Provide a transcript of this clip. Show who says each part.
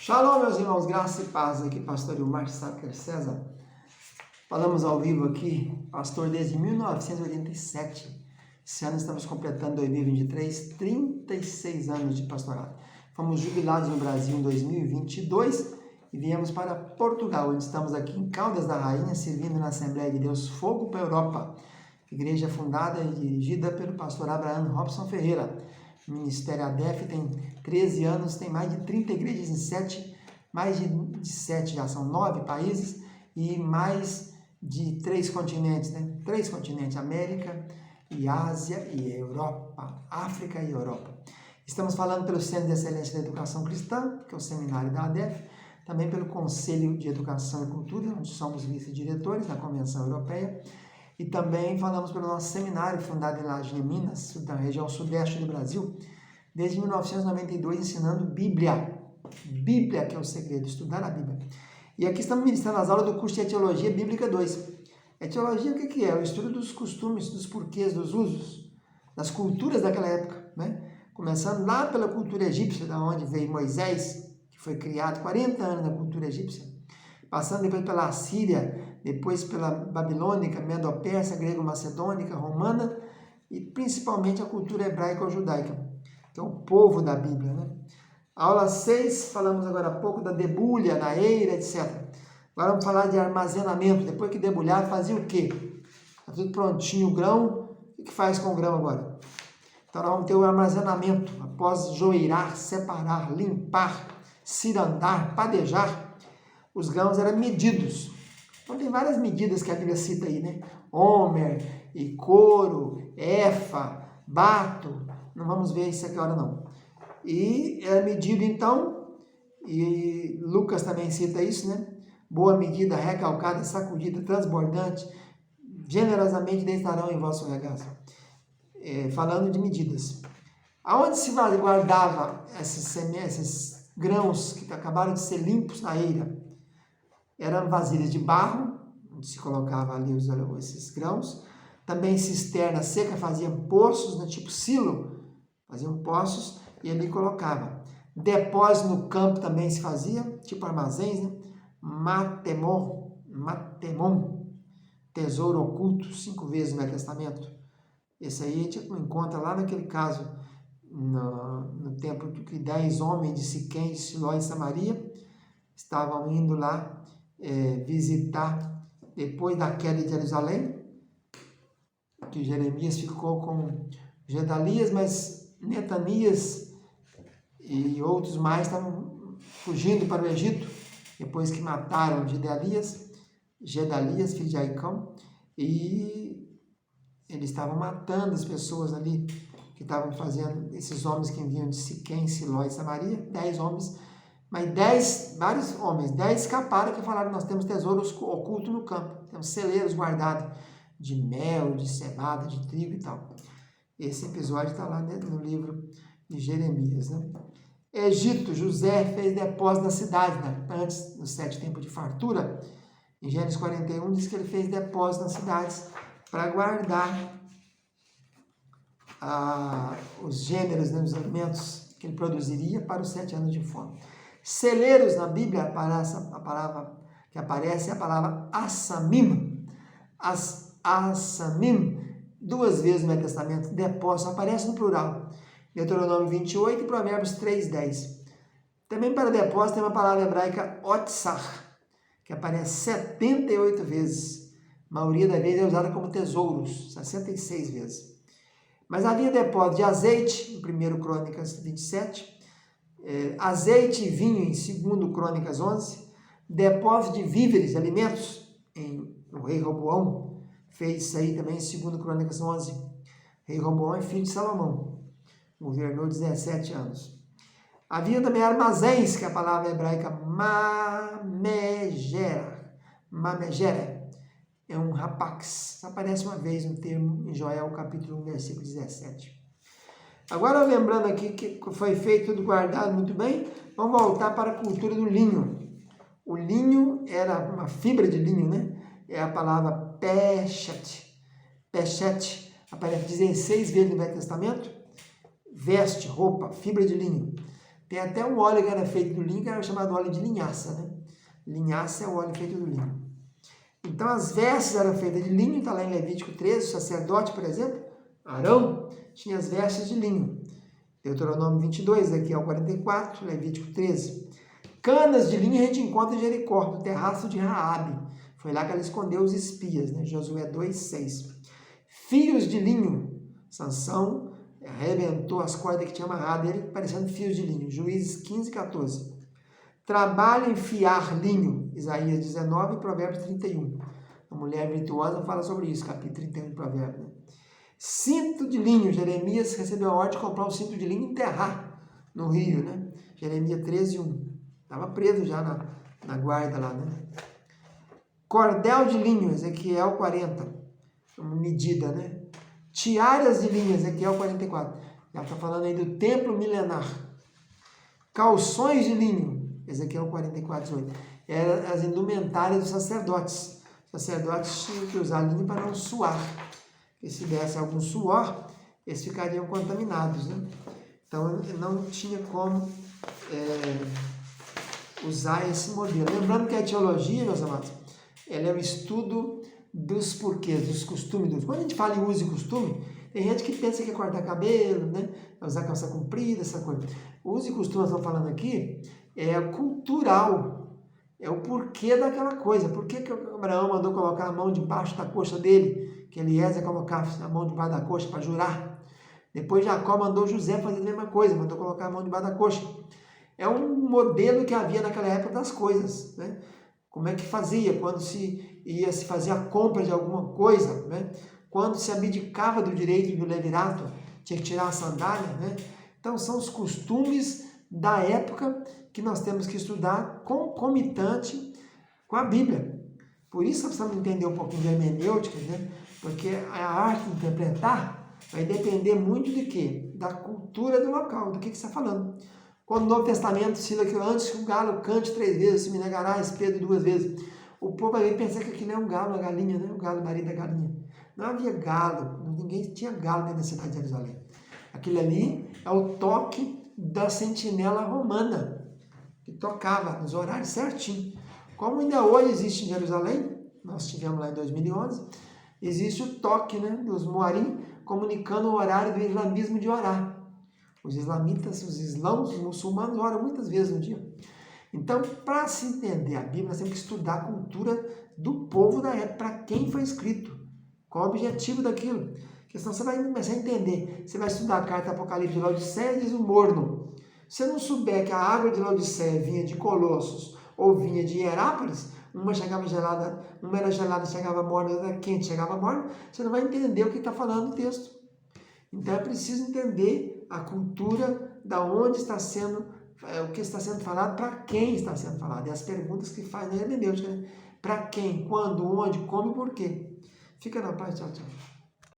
Speaker 1: Shalom, meus irmãos, graça e paz. Aqui, pastor Ilmar Sacker César. Falamos ao vivo aqui, pastor, desde 1987. Esse ano estamos completando 2023, 36 anos de pastorado. Fomos jubilados no Brasil em 2022 e viemos para Portugal, onde estamos aqui em Caldas da Rainha, servindo na Assembleia de Deus Fogo para a Europa. Igreja fundada e dirigida pelo pastor Abraham Robson Ferreira. O Ministério ADEF tem 13 anos, tem mais de 30 igrejas em mais de 7 já são 9 países e mais de 3 continentes, né? 3 continentes, América e Ásia e Europa, África e Europa. Estamos falando pelo Centro de Excelência da Educação Cristã, que é o seminário da ADEF, também pelo Conselho de Educação e Cultura, onde somos vice-diretores da Convenção Europeia, e também falamos pelo nosso seminário, fundado em Lagem, Minas, da região sudeste do Brasil, desde 1992, ensinando Bíblia. Bíblia, que é o segredo, estudar a Bíblia. E aqui estamos ministrando as aulas do curso de Etiologia Bíblica 2. Etiologia, o que é? O estudo dos costumes, dos porquês, dos usos, das culturas daquela época, né? Começando lá pela cultura egípcia, da onde veio Moisés, que foi criado 40 anos na cultura egípcia, passando depois pela Assíria, depois pela babilônica, medo-persa, grego-macedônica, romana e principalmente a cultura hebraica ou judaica, que é o povo da Bíblia, né? Aula 6, falamos agora há pouco da debulha, da eira, etc. Agora vamos falar de armazenamento. Depois que debulhar, fazia o quê? Está tudo prontinho o grão. O que faz com o grão agora? Então nós vamos ter o armazenamento. Após joeirar, separar, limpar, cirandar, padejar, os grãos eram medidos. Então tem várias medidas que a Bíblia cita aí, né? Homer, e coro, efa, bato. Não vamos ver isso aqui agora não. E é medido então, e Lucas também cita isso, né? Boa medida, recalcada, sacudida, transbordante, generosamente deitarão em vosso regaço. Falando de medidas. Aonde se guardava esses grãos que acabaram de ser limpos na eira? Eram vasilhas de barro, onde se colocava ali esses grãos. Também cisterna seca, faziam poços, né, tipo silo, faziam poços e ali colocava. Depósito no campo também se fazia, tipo armazéns, né? Matemon, tesouro oculto, 5 vezes no Velho Testamento. Esse aí a gente encontra lá naquele caso, no tempo que 10 homens de Siquém, de Siló e Samaria estavam indo lá visitar, depois da queda de Jerusalém, que Jeremias ficou com Gedalias, mas Netanias e outros mais estavam fugindo para o Egito, depois que mataram Gedalias, filho de Aicão, e eles estavam matando as pessoas ali, que estavam fazendo, esses homens que vinham de Siquém, Siló e Samaria, 10 homens, mas vários homens, 10 escaparam que falaram, nós temos tesouros ocultos no campo, temos celeiros guardados de mel, de cevada, de trigo e tal. Esse episódio está lá no livro de Jeremias, né? Egito, José fez depósito na cidade, né? Antes, no 7 tempos de fartura, em Gênesis 41, diz que ele fez depósito nas cidades para guardar os gêneros, né, os alimentos que ele produziria para os 7 anos de fome. Celeiros na Bíblia, a palavra que aparece é a palavra assamim. Assamim, 2 vezes no Velho Testamento, depósito, aparece no plural. Deuteronômio 28 e Provérbios 3:10. Também para depósito tem uma palavra hebraica otsar, que aparece 78 vezes. A maioria das vezes é usada como tesouros, 66 vezes. Mas havia depósito de azeite, em 1 Crônicas 27, azeite e vinho, em 2 Crônicas 11, depósito de víveres, alimentos, o rei Roboão fez isso aí também em 2 Crônicas 11. Rei Roboão é filho de Salomão, governou 17 anos. Havia também armazéns, que é a palavra hebraica mamegera, é um rapax, aparece uma vez no termo em Joel, capítulo 1, versículo 17. Agora, lembrando aqui que foi feito tudo guardado muito bem, vamos voltar para a cultura do linho. O linho era uma fibra de linho, né? É a palavra peshet, aparece 16 vezes no Velho Testamento. Veste, roupa, fibra de linho. Tem até um óleo que era feito do linho, que era chamado óleo de linhaça, né? Linhaça é o óleo feito do linho. Então, as vestes eram feitas de linho, está lá em Levítico 13, o sacerdote, por exemplo, Arão, tinha as vestes de linho. Deuteronômio 22, aqui é o 44, Levítico 13. Canas de linho a gente encontra em Jericó, no terraço de Raabe. Foi lá que ela escondeu os espias, né? Josué 2:6. Fios de linho. Sansão arrebentou as cordas que tinha amarrado ele, parecendo fios de linho. Juízes 15:14. Trabalho em fiar linho. Isaías 19 e Provérbios 31. A mulher virtuosa fala sobre isso, capítulo 31 de Provérbios. Né? Cinto de linho. Jeremias recebeu a ordem de comprar um cinto de linho e enterrar no rio, né? Jeremias 13:1. Estava preso já na guarda lá, né? Cordel de linho, Ezequiel 40. Uma medida, né? Tiaras de linho, Ezequiel 44. Já está falando aí do templo milenar. Calções de linho, Ezequiel 44:18. Eram as indumentárias dos sacerdotes. Os sacerdotes tinham que usar linho para não suar. Porque se desse algum suor, eles ficariam contaminados, né? Então, não tinha como usar esse modelo. Lembrando que a etiologia, meus amados, ela é o estudo dos porquês, dos costumes. Quando a gente fala em uso e costume, tem gente que pensa que é cortar cabelo, né? Usar calça comprida, essa coisa. O uso e costume, nós estamos falando aqui, é cultural. É o porquê daquela coisa. Por que Abraão mandou colocar a mão debaixo da coxa dele? Que Eliezer colocasse a mão debaixo da coxa para jurar. Depois Jacó mandou José fazer a mesma coisa, mandou colocar a mão debaixo da coxa. É um modelo que havia naquela época das coisas, né? Como é que fazia quando se ia se fazer a compra de alguma coisa, né? Quando se abdicava do direito do levirato, tinha que tirar a sandália, né? Então são os costumes da época que nós temos que estudar concomitante com a Bíblia. Por isso nós precisamos entender um pouquinho de hermenêutica, né? Porque a arte de interpretar vai depender muito de quê? Da cultura do local, do que você está falando. Quando o Novo Testamento cita que antes que o galo cante 3 vezes, se me negarás, Pedro 2 vezes, o povo vai pensar que aquilo é um galo, uma galinha, né? O galo, marido da galinha. Não havia galo, ninguém tinha galo dentro da cidade de Jerusalém. Aquilo ali é o toque da sentinela romana, que tocava nos horários certinho. Como ainda hoje existe em Jerusalém, nós tivemos lá em 2011, existe o toque, né, dos Moarim, comunicando o horário do islamismo de orar. Os islamitas, os muçulmanos oram muitas vezes no dia. Então, para se entender a Bíblia, nós temos que estudar a cultura do povo da época, para quem foi escrito, qual o objetivo daquilo. Porque senão você vai começar a entender. Você vai estudar a carta Apocalipse de Laodiceia, diz o morno. Se você não souber que a água de Laodiceia vinha de Colossos ou vinha de Hierápolis, uma chegava gelada, uma era gelada, chegava morna, outra era quente, chegava morna, você não vai entender o que está falando no texto. Então é preciso entender a cultura, da onde está sendo, o que está sendo falado, para quem está sendo falado. E as perguntas que faz na hermenêutica, né? Para quem, quando, onde, como e por quê. Fica na paz, tchau, tchau.